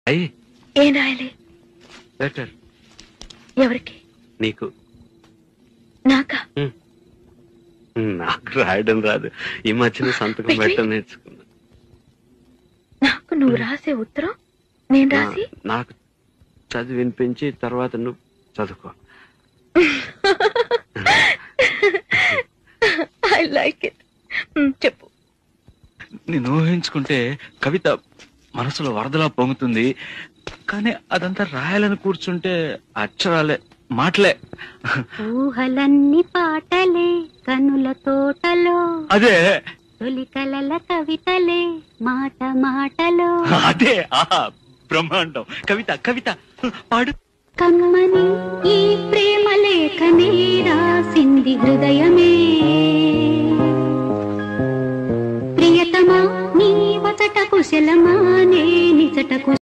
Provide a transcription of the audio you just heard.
అయ్యి ఏం రాయాలి? లెటర్ ఎవరికి? నీకు. నాకా? నాకు రాయడం రాదు. ఈ మధ్యన సంతకం పెట్టడం నేర్చుకున్నా. నాకు నువ్వు రాసే ఉత్తరం నేను రాసి నాకు చదివి వినిపించి తర్వాత నువ్వు చదువుకో. I like it. చెప్పు. నేను ఊహించుకుంటే కవిత మనసులో వరదలా పొంగుతుంది, కానీ అదంతా రాయాలని కూర్చుంటే అక్షరాలే మాటలే. ఊహలన్నీ పాటలే కనుల తోటలో, అదే తొలి కలల కవితలే మాట మాటలో. అదే బ్రహ్మాండం. కవిత కవిత పాడు. కమ్మని ఈ ప్రేమ లేఖనే రాసింది హృదయమే, ప్రియతమా నీ వచట కుశలమా నే నిచట